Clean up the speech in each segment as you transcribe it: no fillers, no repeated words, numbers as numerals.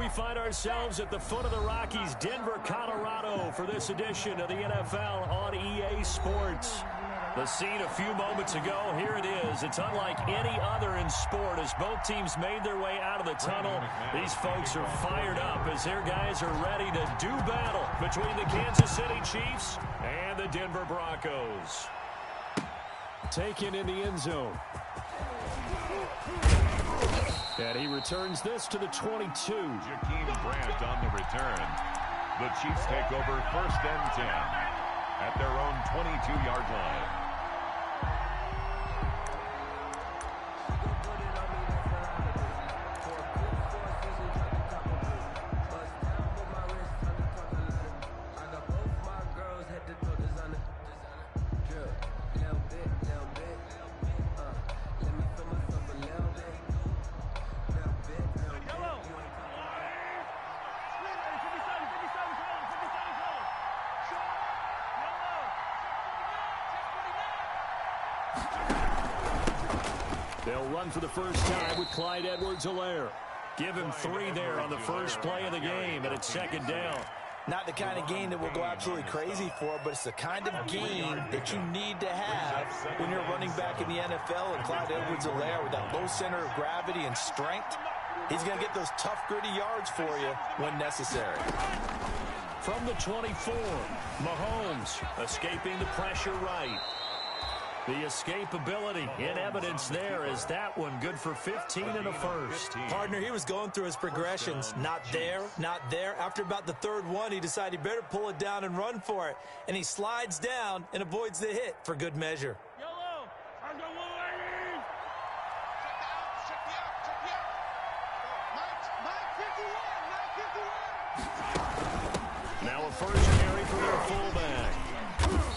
find ourselves at the foot of the Rockies, Denver, Colorado, for this edition of the NFL on EA Sports. The scene a few moments ago, here it is. It's unlike any other in sport as both teams made their way out of the tunnel. These folks are fired up as their guys are ready to do battle between the Kansas City Chiefs and the Denver Broncos. Taken in the end zone. And he returns this to the 22. Jakeem Grant on the return. The Chiefs take over 1st and 10 at their own 22-yard line. They'll run for the first time with Clyde Edwards-Helaire. Give him 3 there on the first play of the game, and it's 2nd down. Not the kind of game that we'll go absolutely crazy for, but it's the kind of game that you need to have when you're running back in the NFL. And Clyde Edwards-Helaire, with that low center of gravity and strength, he's going to get those tough, gritty yards for you when necessary. From the 24, Mahomes escaping the pressure right. The escapability in evidence there is that one good for 15 and a first. Partner, he was going through his progressions. Not there, not there. After about the 3rd one, he decided he better pull it down and run for it. And he slides down and avoids the hit for good measure. Now a first carry for their fullback.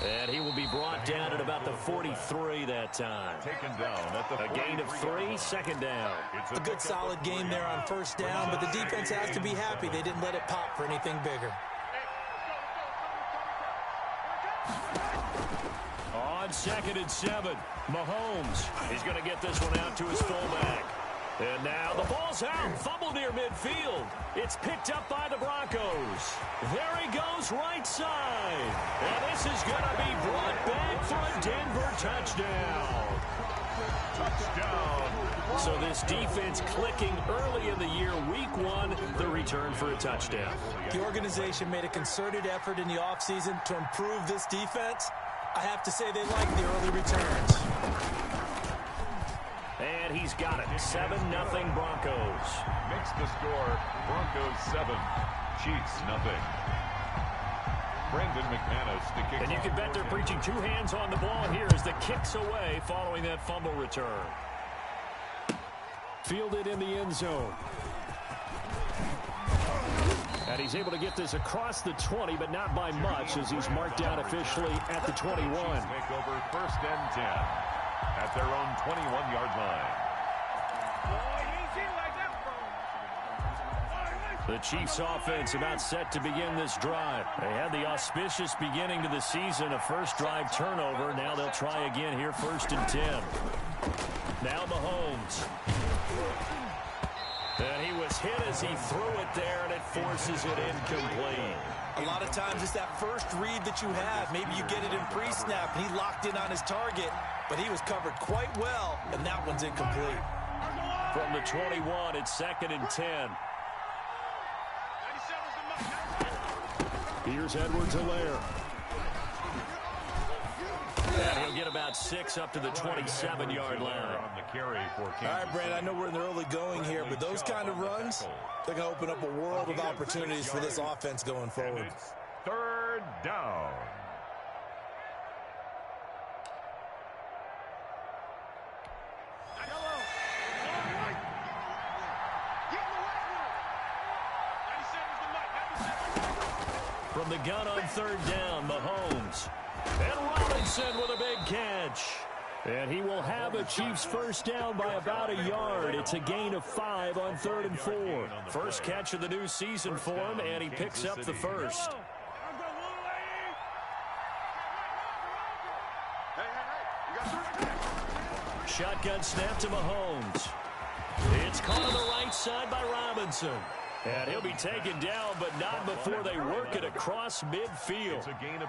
And he will be brought down at about the 43 that time. Taken down at the a gain of 3, 2nd down. A good solid game there on 1st down, but the defense has to be happy they didn't let it pop for anything bigger. On 2nd and 7, Mahomes. He's going to get this one out to his fullback. And now the ball's out. Fumble near midfield. It's picked up by the Broncos. There he goes right side. And this is going to be brought back for a Denver touchdown. Touchdown. So this defense clicking early in the year, week 1, the return for a touchdown. The organization made a concerted effort in the offseason to improve this defense. I have to say they like the early returns. And he's got it. 7-0 Broncos. Makes the score. Broncos 7, Chiefs 0. Brandon McManus to kick. And you can bet they're preaching 2 hands on the ball here as the kick's away following that fumble return. Fielded in the end zone. And he's able to get this across the 20, but not by much as he's marked down officially at the 21. Take over 1st and 10 at their own 21-yard line. The Chiefs offense about set to begin this drive. They had the auspicious beginning to the season, a first drive turnover. Now they'll try again here, 1st and 10. Now Mahomes. And he was hit as he threw it there, and it forces it incomplete. A lot of times it's that first read that you have. Maybe you get it in pre-snap, and he locked in on his target, but he was covered quite well, and that one's incomplete. From the 21, it's 2nd and 10. Here's Edwards-Helaire. And he'll get about 6 up to the 27-yard line. On the carry for Kansas. All right, Brand, I know we're in the early going here, but those kind of runs, they're going to open up a world of opportunities for this offense going forward. 3rd down. From the gun on 3rd down, Mahomes. And Robinson with a big catch. And he will have a Chiefs first down by about a yard. It's a gain of 5 on 3rd and 4. First catch of the new season for him, and he picks up the first. Shotgun snap to Mahomes. It's caught on the right side by Robinson. And he'll be taken down, but not before they work it across midfield.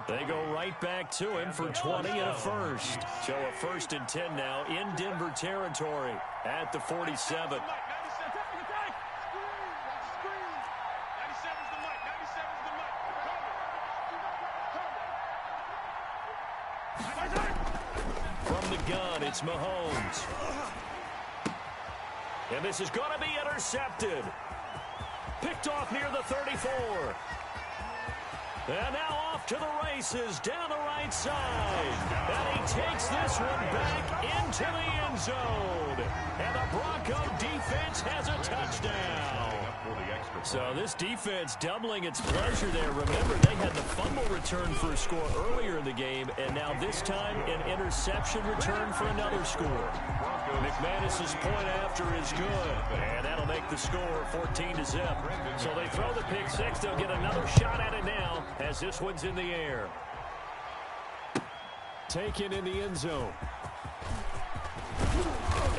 They go right back to him for 20 and a first. So a 1st and 10 now in Denver territory at the 47. From the gun, it's Mahomes. And this is going to be intercepted. Picked off near the 34. And now off to the races down the right side. And he takes this one back into the end zone. And the Bronco defense has a touchdown. So this defense doubling its pleasure there. Remember, they had the fumble return for a score earlier in the game, and now this time an interception return for another score. McManus's point after is good, and that'll make the score 14-0. So they throw the pick six. They'll get another shot at it now as this one's in the air. Taken in the end zone.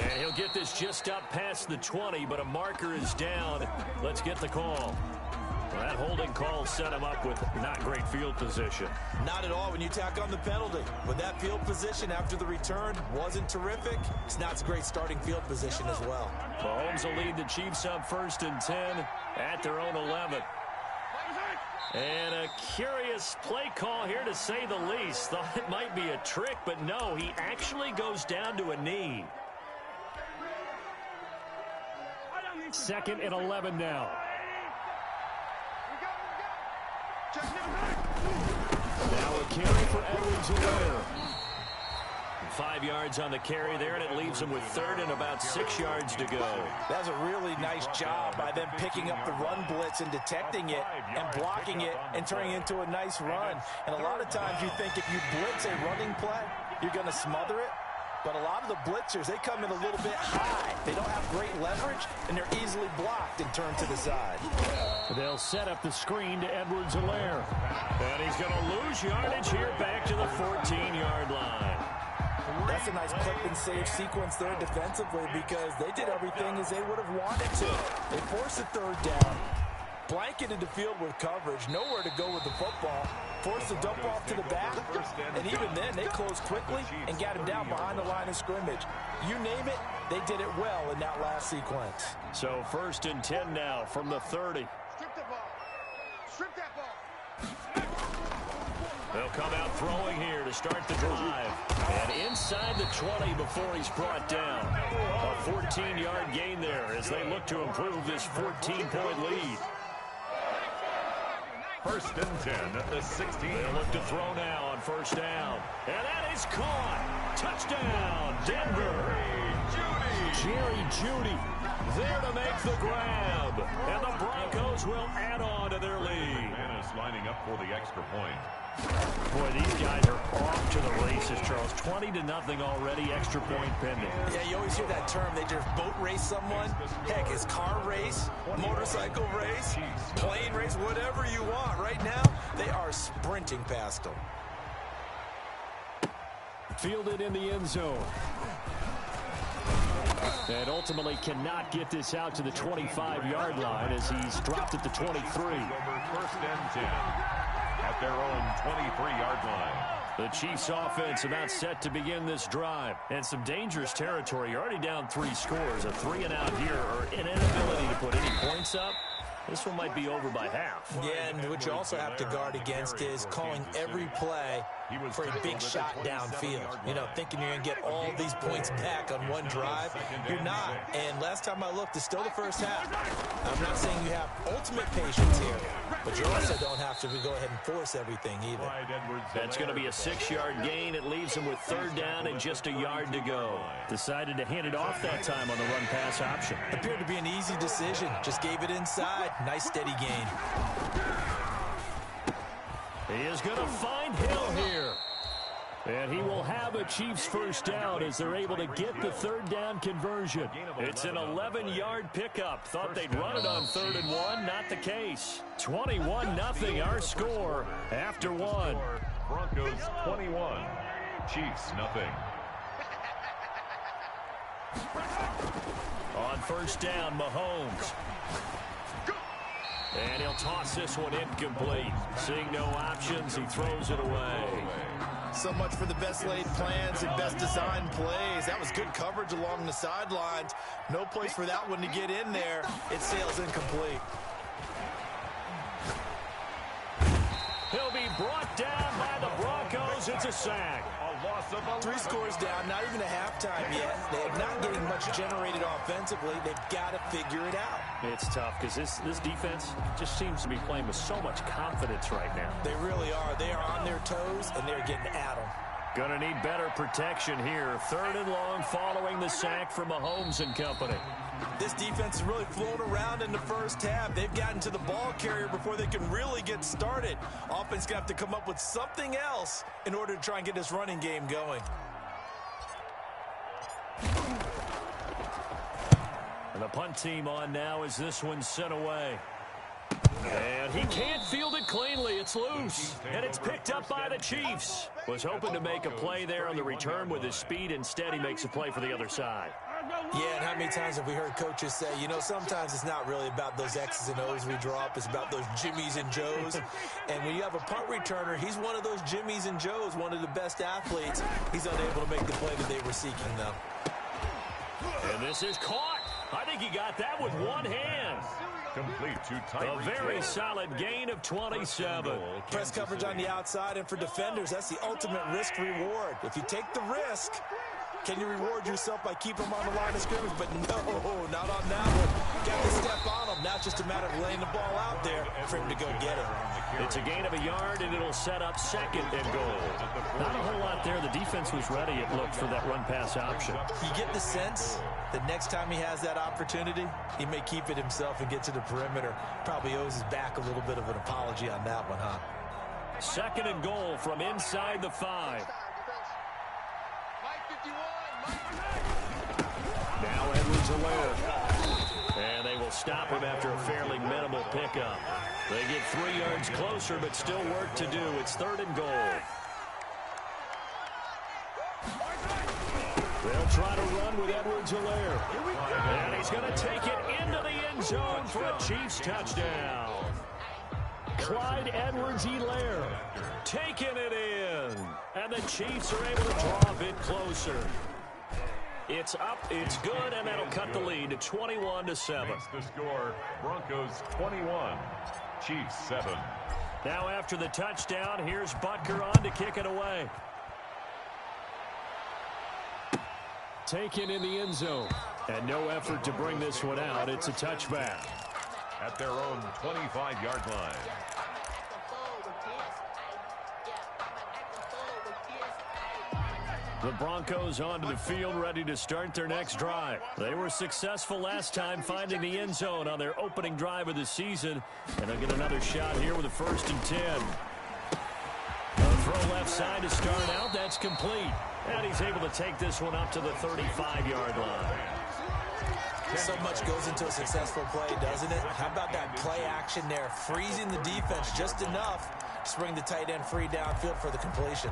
And he'll get this just up past the 20, but a marker is down. Let's get the call. Well, that holding call set him up with not great field position. Not at all when you tack on the penalty. But that field position after the return wasn't terrific. It's not a great starting field position as well. Mahomes will lead the Chiefs up 1st and 10 at their own 11. And a curious play call here, to say the least. Thought it might be a trick, but no, he actually goes down to a knee. 2nd and 11 now. Now a carry for Edwards-Helaire. 5 yards on the carry there, and it leaves him with 3rd and about 6 yards to go. That's a really nice job by them picking up the run blitz and detecting it and blocking it and turning it into a nice run. And a lot of times you think if you blitz a running play, you're going to smother it. But a lot of the blitzers, they come in a little bit high. They don't have great leverage, and they're easily blocked and turned to the side. They'll set up the screen to Edwards-Helaire. And he's going to lose yardage here back to the 14-yard line. That's a nice clip and save sequence there defensively because they did everything as they would have wanted to. They forced the 3rd down, blanketed the field with coverage, nowhere to go with the football, forced the dump off to the back, and even then they closed quickly and got him down behind the line of scrimmage. You name it, they did it well in that last sequence. So 1st and 10 now from the 30. Strip that ball. Strip that ball. They'll come out throwing here to start the drive. And inside the 20 before he's brought down. A 14-yard gain there as they look to improve this 14-point lead. 1st and 10 at the 16. They'll look to throw now on 1st down. And that is caught. Touchdown, Denver. Jerry Jeudy there to make the grab. And the Broncos will add on to their lead. McManus lining up for the extra point. Boy, these guys are off to the races, Charles. 20-0 already, extra point pending. Yeah, you always hear that term. They just boat race someone. Heck, it's car race, motorcycle race, plane race, whatever you want. Right now, they are sprinting past them. Fielded in the end zone. And ultimately cannot get this out to the 25-yard line as he's dropped at the 23. Over 1st and 10 at their own 23-yard line. The Chiefs offense about set to begin this drive. And some dangerous territory. You're already down 3 scores. A 3-and-out here or an inability to put any points up. This one might be over by half. Yeah, and what you also have to guard against is calling every play for a big shot downfield. You know, thinking you're going to get all these points back on one drive. You're not. And last time I looked, it's still the first half. I'm not saying you have ultimate patience here, but you also don't have to go ahead and force everything either. That's going to be a 6-yard gain. It leaves him with 3rd down and just a yard to go. Decided to hand it off that time on the run-pass option. Appeared to be an easy decision. Just gave it inside. Nice steady gain. He is going to find Hill here. And he will have a Chiefs 1st down as they're able to get the 3rd down conversion. It's an 11-yard pickup. Thought they'd run it on 3rd and 1. Not the case. 21-0 our score after 1. Broncos 21. Chiefs nothing. On 1st down, Mahomes. And he'll toss this one incomplete. Seeing no options, he throws it away. So much for the best laid plans and best designed plays. That was good coverage along the sidelines. No place for that one to get in there. It sails incomplete. He'll be brought down by the Broncos. It's a sack. 3 scores down, not even a halftime yet. They are not getting much generated offensively. They've got to figure it out. It's tough because this defense just seems to be playing with so much confidence right now. They really are. They are on their toes, and they're getting at them. Gonna need better protection here. 3rd and long following the sack from Mahomes and company. This defense is really flown around in the first half. They've gotten to the ball carrier before they can really get started. Offense gonna have to come up with something else in order to try and get this running game going. And the punt team on now as this one's sent away. And he can't field it cleanly. It's loose. And it's picked up by the Chiefs. Was hoping to make a play there on the return with his speed. Instead, he makes a play for the other side. Yeah, and how many times have we heard coaches say, you know, sometimes it's not really about those X's and O's we draw up. It's about those Jimmies and Joes. And when you have a punt returner, he's one of those Jimmies and Joes, one of the best athletes. He's unable to make the play that they were seeking, though. And this is caught. I think he got that with one hand. Complete to Tyreek. A very solid gain of 27. Press coverage on the outside, and for defenders, that's the ultimate risk-reward. If you take the risk, can you reward yourself by keeping them on the line of scrimmage? But no, not on that one. Got to step on them. Now it's just a matter of laying the ball out there for him to go get it. It's a gain of a yard, and it'll set up 2nd and goal. Not a whole lot there. The defense was ready, it looked, for that run-pass option. You get the sense that next time he has that opportunity, he may keep it himself and get to the perimeter. Probably owes his back a little bit of an apology on that one, huh? 2nd and goal from inside the 5. Now Edwards-Helaire. And they will stop him after a fairly minimal pickup. They get 3 yards closer, but still work to do. It's 3rd and goal. They'll try to run with Edwards-Helaire. And he's going to take it into the end zone for a Chiefs touchdown. Clyde Edwards-Helaire taking it in. And the Chiefs are able to draw a bit closer. It's up, it's good, and that'll cut the lead to 21-7. Makes the score, Broncos 21, Chiefs 7. Now after the touchdown, here's Butker on to kick it away. Taken in the end zone. And no effort to bring this one out. It's a touchback. At their own 25-yard line. The Broncos onto the field, ready to start their next drive. They were successful last time finding the end zone on their opening drive of the season. And they'll get another shot here with a 1st and 10. A throw left side to start out. That's complete. And he's able to take this one up to the 35-yard line. So much goes into a successful play, doesn't it? How about that play action there, freezing the defense just enough to bring the tight end free downfield for the completion.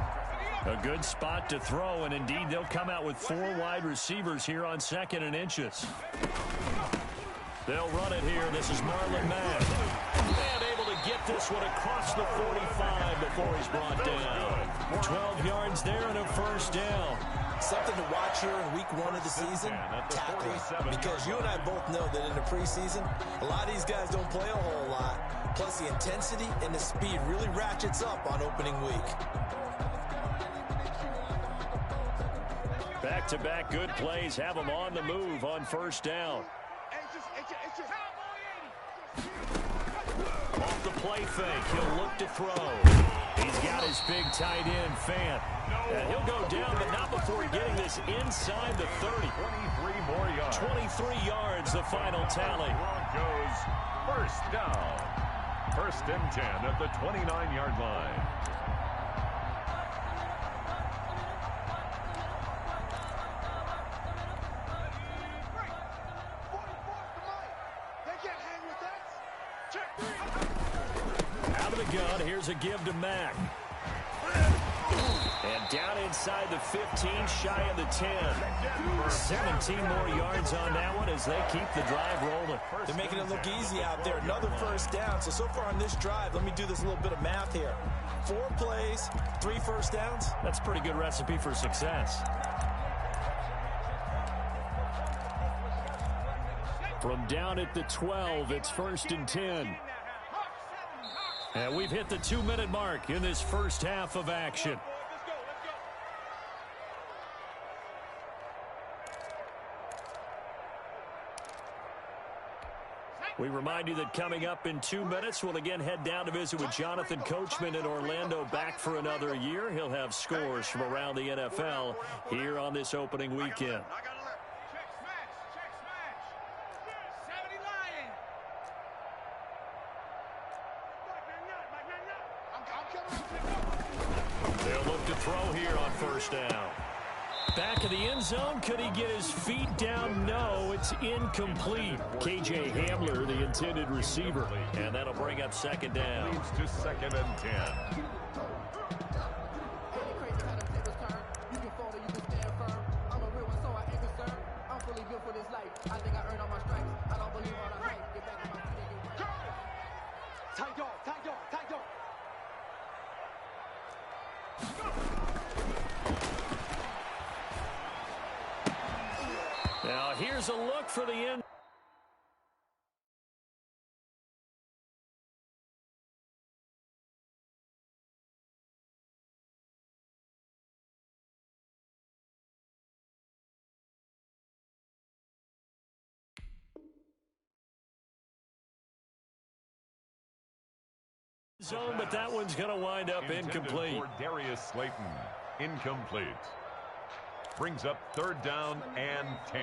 A good spot to throw, and indeed they'll come out with 4 wide receivers here on 2nd and inches. They'll run it here. This is Marlon Mack. And able to get this one across the 45 before he's brought down. 12 yards there and a 1st down. Something to watch here in week 1 of the season, tackling. Because you and I both know that in the preseason, a lot of these guys don't play a whole lot. Plus the intensity and the speed really ratchets up on opening week. Back-to-back good plays have him on the move on 1st down. Off the play fake, he'll look to throw. He's got his big tight end, Fant. And he'll go down, but not before getting this inside the 30. 23 more yards. 23 yards, the final tally. Broncos 1st down. 1st and 10 at the 29-yard line. Out of the gun, here's a give to Mack. And down inside the 15, shy of the 10. 17 more yards on that one as they keep the drive rolling. They're making it look easy out there. Another first down. So far on this drive, let me do this little bit of math here. 4 plays, 3 first downs. That's a pretty good recipe for success. From down at the 12, it's 1st and 10. And we've hit the 2-minute mark in this first half of action. We remind you that coming up in 2 minutes, we'll again head down to visit with Jonathan Coachman in Orlando, back for another year. He'll have scores from around the NFL here on this opening weekend. They'll look to throw here on first down. Back of the end zone. Could he get his feet down? No, it's incomplete. K.J. Hamler, the intended receiver. And that'll bring up second down. Leads to 2nd and 10. Now here's a look for the end. Zone, but that one's going to wind up incomplete. For Darius Slayton, incomplete. Brings up 3rd down and 10.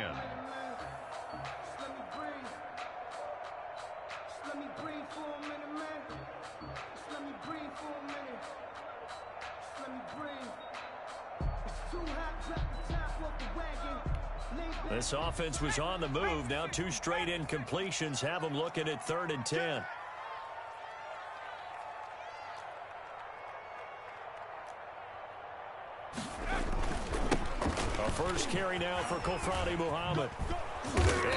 This offense was on the move. Now 2 straight incompletions have them looking at 3rd and 10. First carry now for Kofrani Muhammad.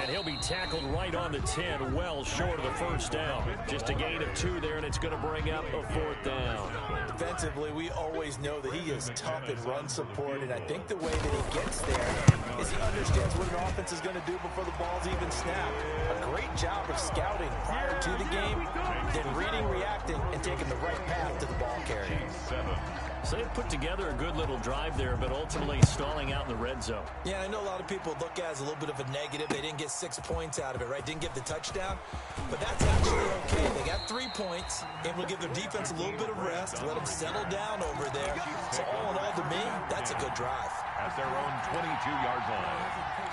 And he'll be tackled right on the 10, well short of the first down. Just a gain of 2 there, and it's going to bring up a 4th down. Defensively, we always know that he is tough in run support, and I think the way that he gets there is he understands what an offense is going to do before the ball's even snapped. A great job of scouting prior to the game, then reading, reacting, and taking the right path to the ball carrier. So they put together a good little drive there, but ultimately stalling out in the red zone. Yeah, I know a lot of people look at it as a little bit of a negative. They didn't get 6 points out of it, right? Didn't get the touchdown. But that's actually okay. They got 3 points, and we'll give their defense a little bit of rest, let them settle down over there. So all in all, to me, that's a good drive. At their own 22-yard line.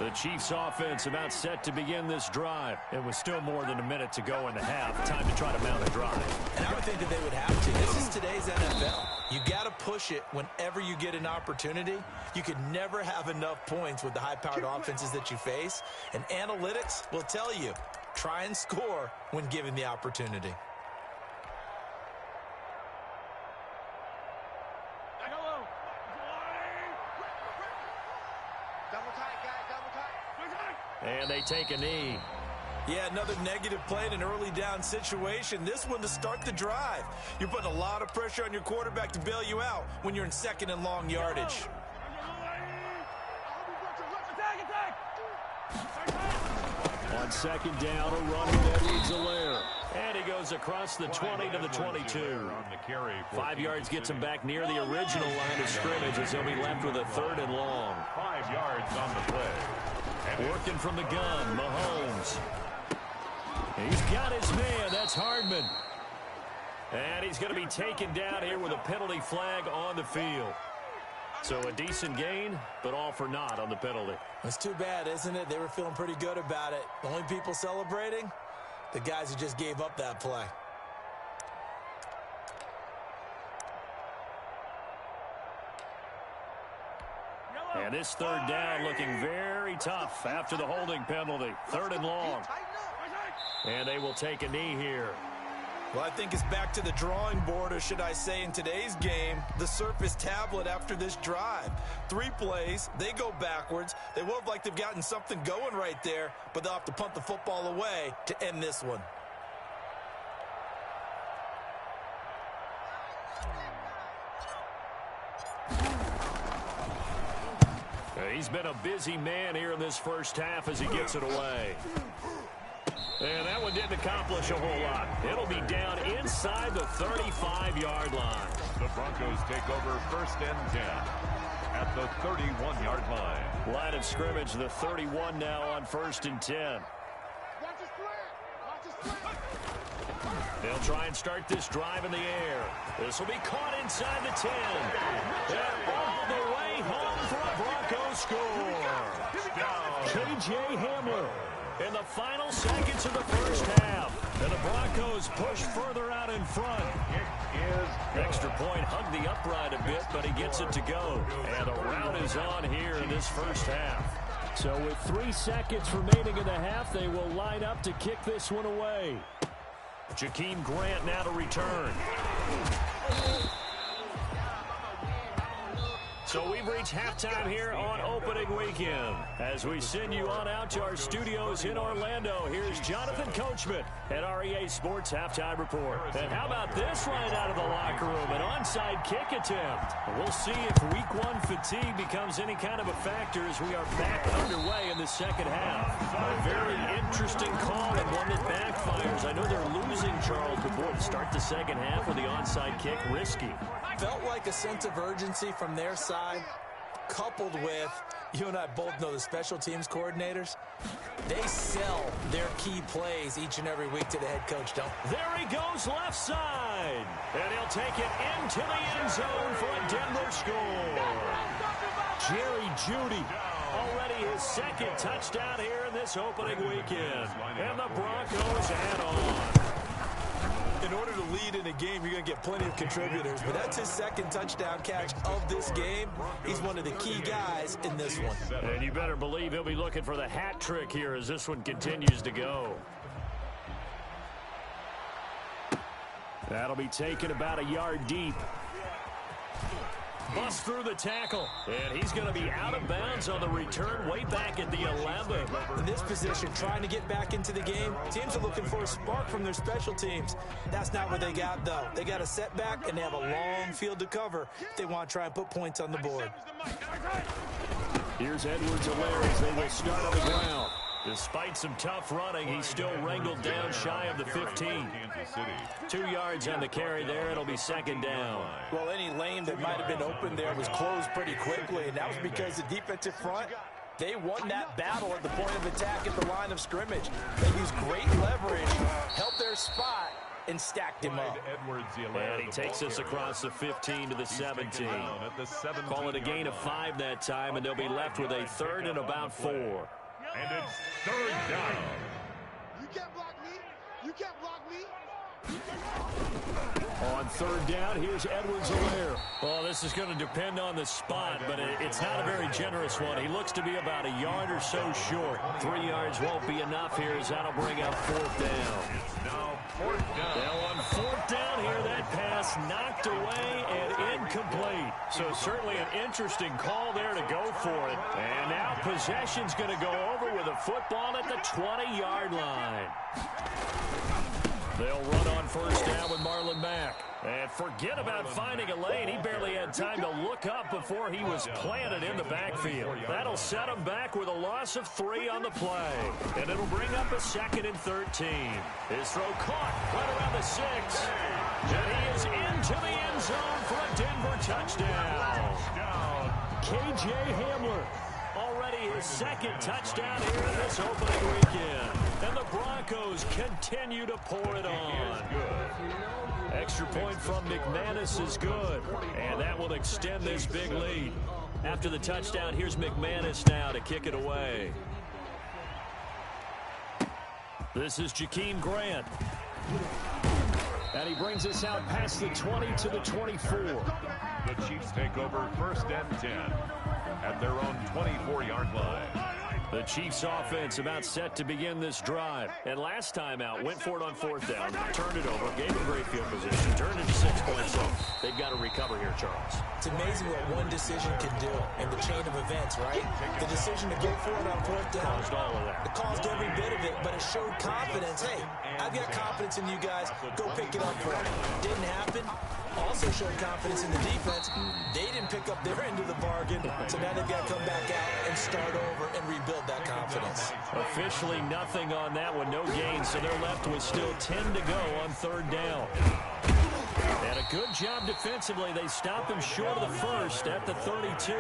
The Chiefs offense about set to begin this drive. It was still more than a minute to go in the half. Time to try to mount a drive. And I would think that they would have to. This is today's NFL. You got to push it whenever you get an opportunity. You could never have enough points with the high-powered offenses that you face. And analytics will tell you, try and score when given the opportunity. And they take a knee. Yeah, another negative play in an early down situation. This one to start the drive. You're putting a lot of pressure on your quarterback to bail you out when you're in 2nd and long yardage. On 2nd down, a run with Edwards-Helaire. And he goes across the 20 to the 22. 5 yards gets him back near the original line of scrimmage as he'll be left with a 3rd and long. 5 yards on the play. Working from the gun, Mahomes. He's got his man. That's Hardman. And he's going to be taken down here with a penalty flag on the field. So a decent gain, but all for naught on the penalty. It's too bad, isn't it? They were feeling pretty good about it. The only people celebrating, the guys who just gave up that play. And this 3rd down looking very tough after the holding penalty. 3rd and long. And they will take a knee here. Well, I think it's back to the drawing board, or should I say in today's game, the Surface tablet after this drive. 3 plays, they go backwards. They look like they've gotten something going right there, but they'll have to punt the football away to end this one. He's been a busy man here in this first half as he gets it away. And that one didn't accomplish a whole lot. It'll be down inside the 35-yard line. The Broncos take over 1st and 10 at the 31-yard line. Line of scrimmage, the 31 now on 1st and 10. They'll try and start this drive in the air. This will be caught inside the 10. And all the way home for a Broncos score. K.J. Hamler in the final seconds of the first half. And the Broncos push further out in front. Extra point hugged the upright a bit, but he gets it to go. And a rout is on here in this first half. So with 3 seconds remaining in the half, they will line up to kick this one away. Jakeem Grant now to return. So we've reached halftime here on opening weekend. As we send you on out to our studios in Orlando, here's Jonathan Coachman at our EA Sports Halftime Report. And how about this right out of the locker room? An onside kick attempt. We'll see if week 1 fatigue becomes any kind of a factor as we are back underway in the second half. A very interesting call and one that backfires. I know they're losing Charles, but boy, to start the second half with the onside kick, risky. Felt like a sense of urgency from their side, coupled with, you and I both know the special teams coordinators, they sell their key plays each and every week to the head coach, don't they? There he goes left side. And he'll take it into the end zone for a Denver score. Jerry Jeudy, already his 2nd touchdown here in this opening weekend. And the Broncos add on. In order to lead in a game, you're going to get plenty of contributors, but that's his 2nd touchdown catch of this game. He's one of the key guys in this one. And you better believe he'll be looking for the hat trick here as this one continues to go. That'll be taken about a yard deep. Bust through the tackle, and he's going to be out of bounds on the return way back at the 11. In this position, trying to get back into the game, teams are looking for a spark from their special teams. That's not what they got, though. They got a setback, and they have a long field to cover if they want to try and put points on the board. Here's Edwards-Helaire as they will start on the ground. Despite some tough running, he's still wrangled down shy of the 15. 2 yards on the carry there. It'll be 2nd down. Well, any lane that might have been open there was closed pretty quickly, and that was because the defensive front, they won that battle at the point of attack at the line of scrimmage. They used great leverage, held their spot, and stacked him up. And he takes us across the 15 to the 17. Call it a gain of 5 that time, and they'll be left with a 3rd and about 4. And it's 3rd down. You can't block me. You can't block me. On 3rd down, here's Edwards-Helaire. Well, this is going to depend on the spot, but it's not a very generous one. He looks to be about a yard or so short. 3 yards won't be enough here as that'll bring up 4th down. Now 4th down. Now on 4th down here, that pass knocked away and incomplete. So certainly an interesting call there to go for it. And now possession's going to go over with a football at the 20-yard line. They'll run on 1st down with Marlon Mack. And forget about finding a lane. He barely had time to look up before he was planted in the backfield. That'll set him back with a loss of 3 on the play. And it'll bring up a 2nd and 13. His throw caught right around the 6. And he is into the end zone for a Denver touchdown. K.J. Hamler, already his 2nd touchdown here in this opening weekend. And the Broncos continue to pour it on. Extra point from McManus is good. And that will extend this big lead. After the touchdown, here's McManus now to kick it away. This is Jakeem Grant. And he brings us out past the 20 to the 24. The Chiefs take over 1st and 10 at their own 24-yard line. The Chiefs offense about set to begin this drive. And last time out, went for it on fourth down, turned it over, gave them great field position, turned it to 6 points. So they've got to recover here, Charles. It's amazing what one decision can do in the chain of events, right? The decision to go for it on fourth down. Caused all of that. It caused every bit of it, but it showed confidence. Hey, I've got confidence in you guys. Go pick it up for me. Didn't happen. Also showed confidence in the defense. They didn't pick up their end of the bargain, so now they've got to come back out and start over and rebuild that confidence. Officially nothing on that one, no gain, so they're left with still 10 to go on third down. And a good job defensively. They stop him short of the first at the 32.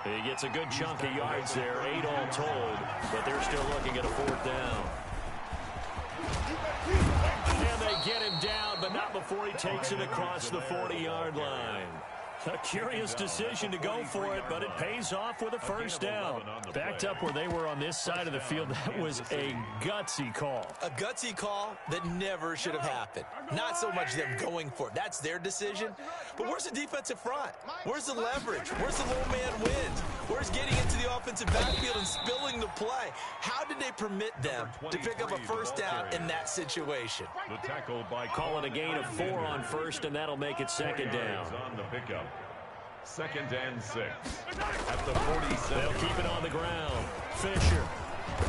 He gets a good chunk of yards there, 8 all told, but they're still looking at a fourth down. And they get him down, but not before he takes it across the 40-yard line. A curious decision to go for it, but it pays off with a first down. Backed up where they were on this side of the field, that was a gutsy call. A gutsy call that never should have happened. Not so much them going for it. That's their decision. But where's the defensive front? Where's the leverage? Where's the low man wins? Where's getting into the offensive backfield and spilling the play? How did they permit them to pick up a first down in that situation? The tackle by Call it a gain of 4 on first, and that'll make it second down. on the pickup. 2nd and 6 at the 47. They'll keep it on the ground. Fisher.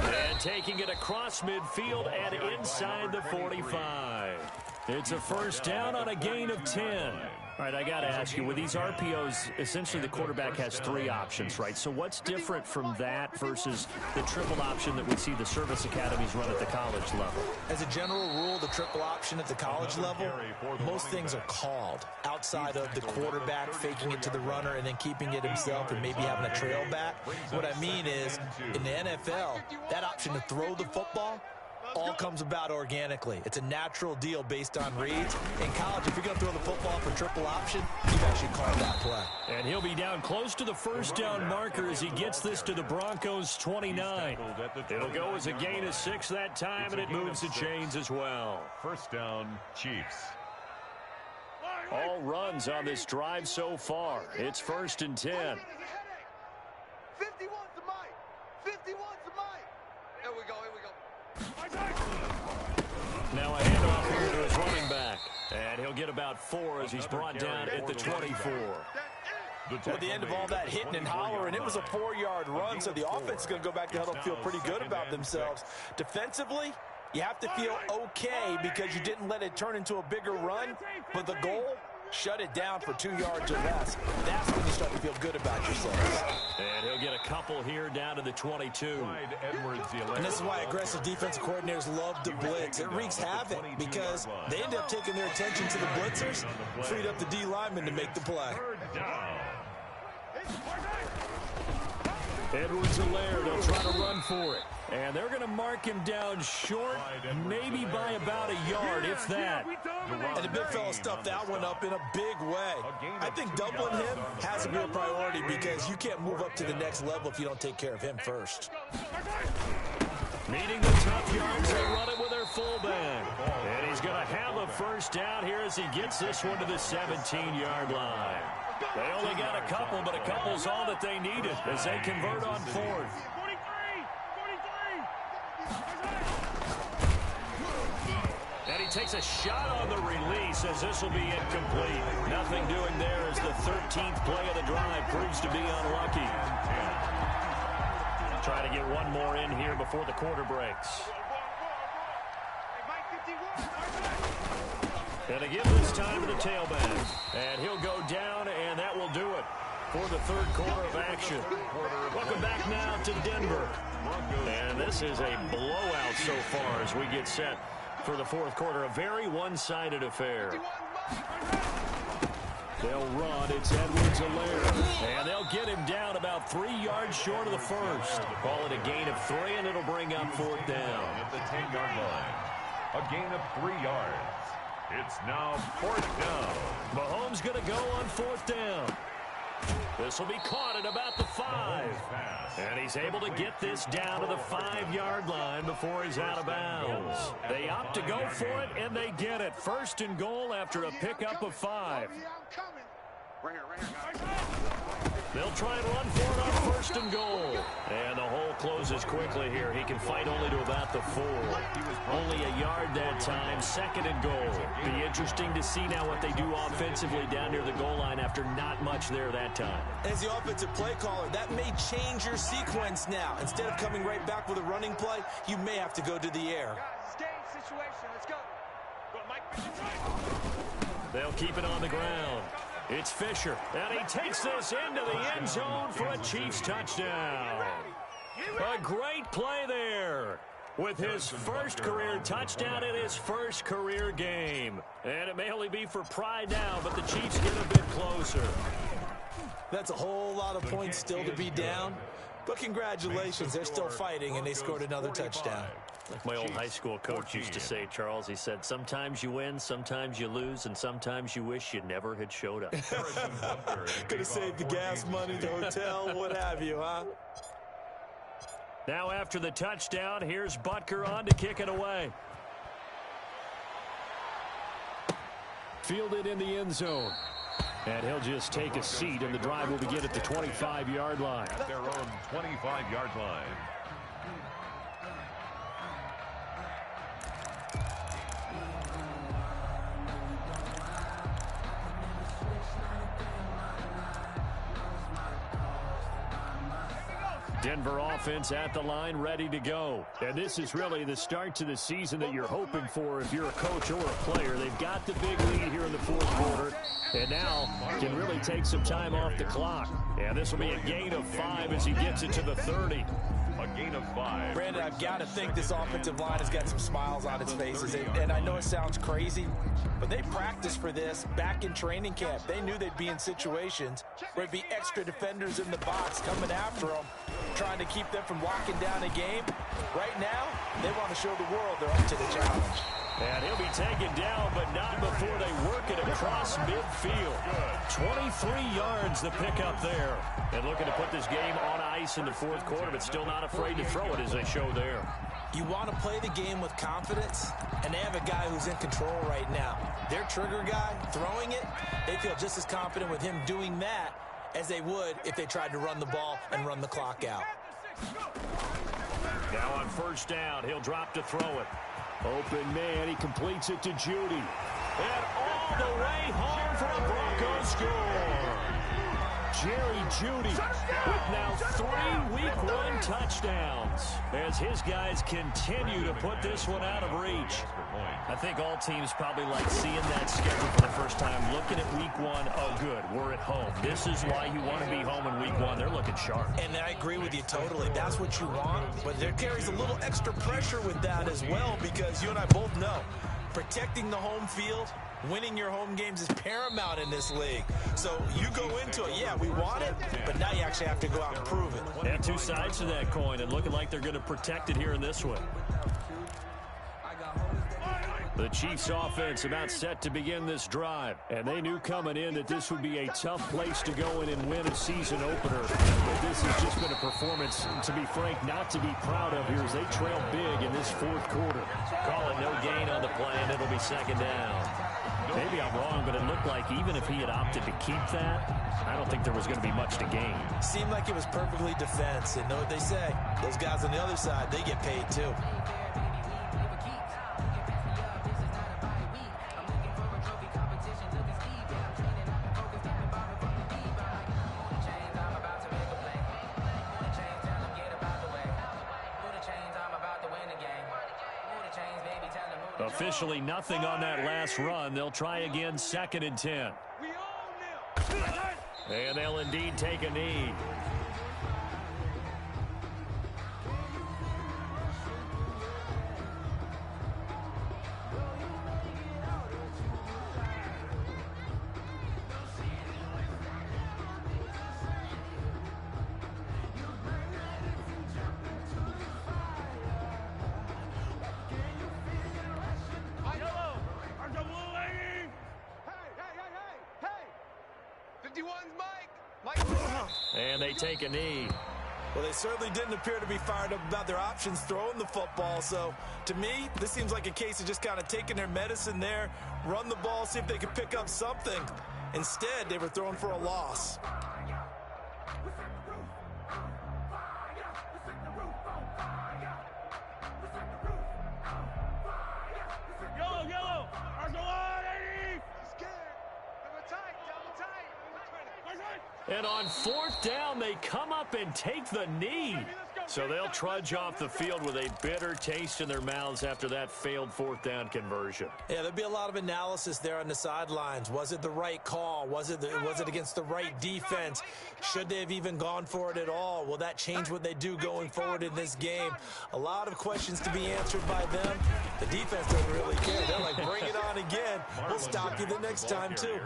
And taking it across midfield and inside the 45. It's a first down on a gain of 10. All right, I got to ask you, with these RPOs, essentially the quarterback has 3 options, right? So what's different from that versus the triple option that we see the service academies run at the college level? As a general rule, the triple option at the college level, most things are called outside of the quarterback faking it to the runner and then keeping it himself and maybe having a trail back. What I mean is, in the NFL, that option to throw the football all comes about organically. It's a natural deal based on reads. In college, if you're going to throw the football for triple option, you've actually called that play. And he'll be down close to the first down marker as he gets this to the Broncos' 29. It'll go as a gain of 6 that time, and it moves the chains as well. First down, Chiefs. All runs on this drive so far. It's 1st and 10. 51's the mic. 51's the mic. Here we go. Here we go. Now a handoff here to his running back. And he'll get about 4 as he's brought down at the 24. Well, at the end of all that hitting and hollering, it was a 4-yard run, so the offense is going to go back to huddle and feel pretty good about themselves. Defensively, you have to feel okay because you didn't let it turn into a bigger run, but the goal, shut it down for 2 yards or less. That's when you start to feel good about yourselves. And he'll get a couple here down to the 22. And this is why aggressive defensive coordinators love to blitz. It wreaks havoc because they end up taking their attention to the blitzers, freed up the D lineman to make the play. Edwards-Helaire, they'll try to run for it. And they're going to mark him down short, maybe by about a yard, if that. And the big fella stuffed that one up in a big way. I think doubling him has to be a priority because you can't move up to the next level if you don't take care of him first. Meeting the tough yards, they run it with their fullback. And he's going to have a first down here as he gets this one to the 17-yard line. They only got a couple, but a couple's all that they needed as they convert on 4th. And he takes a shot on the release as this will be incomplete. Nothing doing there as the 13th play of the drive proves to be unlucky. Try to get one more in here before the quarter breaks. And they give this time to the tailback. And he'll go down, and that will do it for the third quarter of action. Welcome back now to Denver. And this is a blowout so far as we get set for the fourth quarter. A very one-sided affair. They'll run. It's Edwards-Helaire. And they'll get him down about 3 yards short of the first. Call it a gain of 3, and it'll bring up 4th down. At the 10-yard line. A gain of 3 yards. It's now 4th down. Mahomes going to go on 4th down. This will be caught at about the 5. And he's able to get this down to the 5-yard line before he's out of bounds. They opt to go for it, and they get it. 1st and goal after a pickup of 5. They'll try and run for it on 1st and goal. And the whole closes quickly here. He can fight only to about the 4. Only a yard that time, 2nd and goal. Be interesting to see now what they do offensively down near the goal line after not much there that time. As the offensive play caller, that may change your sequence now. Instead of coming right back with a running play, you may have to go to the air. Situation. Let's go. Go, Mike. They'll keep it on the ground. It's Fisher, and he takes this into the end zone for a Chiefs touchdown. A great play there with his first career touchdown in his first career game. And it may only be for pride now, but the Chiefs get a bit closer. That's a whole lot of points still to be down. But congratulations, they're still fighting, and they scored another touchdown. Like my old high school coach used to say, Charles, he said, sometimes you win, sometimes you lose, and sometimes you wish you never had showed up. Could have saved the gas money, the hotel, what have you, huh? Now after the touchdown, here's Butker on to kick it away. Fielded in the end zone. And he'll just take a seat, and the drive will begin at the 25-yard line. At their own 25-yard line. Denver offense at the line, ready to go. And this is really the start to the season that you're hoping for if you're a coach or a player. They've got the big lead here in the 4th quarter, and now can really take some time off the clock. And this will be a gain of 5 as he gets it to the 30. A gain of 5. Brandon, I've got to think this offensive line has got some smiles on its faces. And I know it sounds crazy, but they practiced for this back in training camp. They knew they'd be in situations where it'd be extra defenders in the box coming after them, trying to keep them from locking down a game. Right now, they want to show the world they're up to the challenge. And he'll be taken down, but not before they work it across midfield. 23 yards the pickup there. And looking to put this game on ice in the 4th quarter, but still not afraid to throw it as they show there. You want to play the game with confidence, and they have a guy who's in control right now. Their trigger guy, throwing it, they feel just as confident with him doing that as they would if they tried to run the ball and run the clock out. Now on 1st down, he'll drop to throw it. Open man, he completes it to Judy. And all the way home for a Broncos score. Jerry Judy with now 3 Week 1 touchdowns as his guys continue to put this one out of reach. I think all teams probably like seeing that schedule for the first time, looking at Week 1, oh good, we're at home. This is why you want to be home in Week 1. They're looking sharp. And I agree with you totally. That's what you want, but there carries a little extra pressure with that as well, because you and I both know protecting the home field, winning your home games is paramount in this league. So you go into it, yeah, we want it, but now you actually have to go out and prove it. Yeah, 2 sides to that coin, and looking like they're going to protect it here in this one. The Chiefs offense about set to begin this drive, and they knew coming in that this would be a tough place to go in and win a season opener. But this has just been a performance, to be frank, not to be proud of here as they trail big in this 4th quarter. Call it no gain on the play, and it'll be 2nd down. Maybe I'm wrong, but it looked like even if he had opted to keep that, I don't think there was going to be much to gain. Seemed like it was perfectly defense, and know what they say. Those guys on the other side, they get paid too. Officially nothing on that last run. They'll try again, 2nd and 10. And they'll indeed take a knee. And they take a knee. Well, they certainly didn't appear to be fired up about their options throwing the football. So, to me, this seems like a case of just kind of taking their medicine there, run the ball, see if they could pick up something. Instead, they were throwing for a loss. And on fourth down, they come up and take the knee. So they'll trudge off the field with a bitter taste in their mouths after that failed fourth down conversion. Yeah, there'll be a lot of analysis there on the sidelines. Was it the right call? Was it against the right defense? Should they have even gone for it at all? Will that change what they do going forward in this game? A lot of questions to be answered by them. The defense doesn't really care. They're like, bring it on again. We'll stop you the next time, too.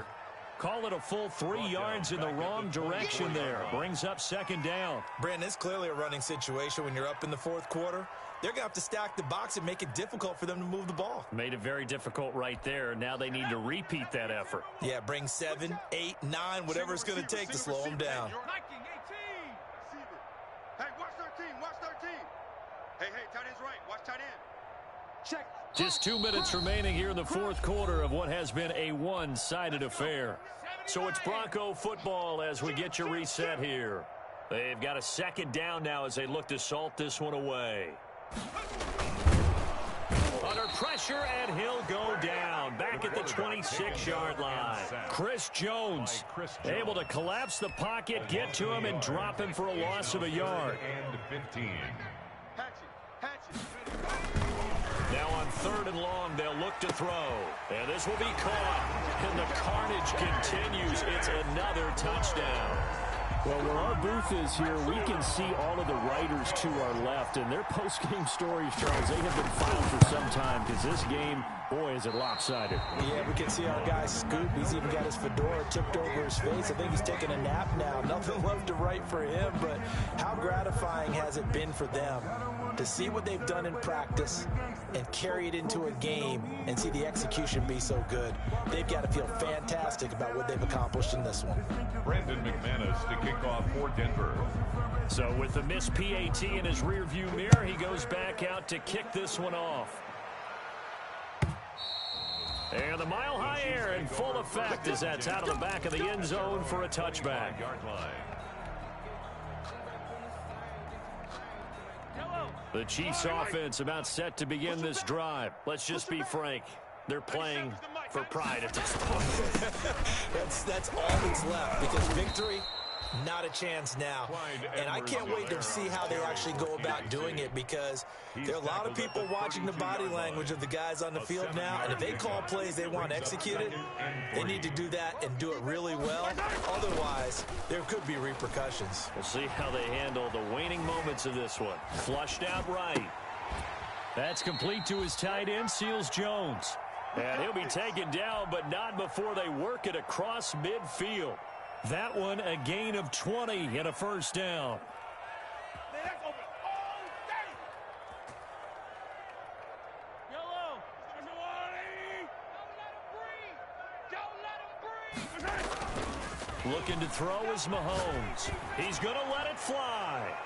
Call it a full 3 yards in the wrong direction there. Brings up second down. Brandon, it's clearly a running situation when you're up in the fourth quarter. They're going to have to stack the box and make it difficult for them to move the ball. Made it very difficult right there. Now they need to repeat that effort. Yeah, bring 7, 8, 9, whatever it's going to take to slow them down. Hey, watch 13, watch 13. Hey, tight end's right, watch tight end. Check. Just 2 minutes remaining here in the fourth quarter of what has been a one-sided affair. So it's Bronco football as we get your reset here. They've got a second down now as they look to salt this one away. Under pressure, and he'll go down. Back at the 26-yard line. Chris Jones able to collapse the pocket, get to him, and drop him for a loss of a yard. And 15. Now on third and long, they'll look to throw. And this will be caught. And the carnage continues. It's another touchdown. Well, where our booth is here, we can see all of the writers to our left. And their post-game stories, Charles, they have been filed for some time because this game, boy, is it lopsided. Yeah, we can see our guy Scoop. He's even got his fedora tipped over his face. I think he's taking a nap now. Nothing left to write for him, but how gratifying has it been for them to see what they've done in practice and carry it into a game and see the execution be so good. They've got to feel fantastic about what they've accomplished in this one. Brandon McManus to kick off for Denver. So with the missed PAT in his rearview mirror, he goes back out to kick this one off. And the mile-high air in full effect as that's out of the back of the end zone for a touchback. Yard line. The Chiefs offense about set to begin this drive. Let's just be frank. They're playing for pride at this point. That's all that's left because victory, not a chance now. And I can't wait to see how they actually go about doing it because there are a lot of people watching the body language of the guys on the field now. And if they call plays they want executed, they need to do that and do it really well. Otherwise, there could be repercussions. We'll see how they handle the waning moments of this one. Flushed out right. That's complete to his tight end, Seals Jones. And he'll be taken down, but not before they work it across midfield. That one a gain of 20 and a first down. Looking to throw is Mahomes. He's going to let it fly.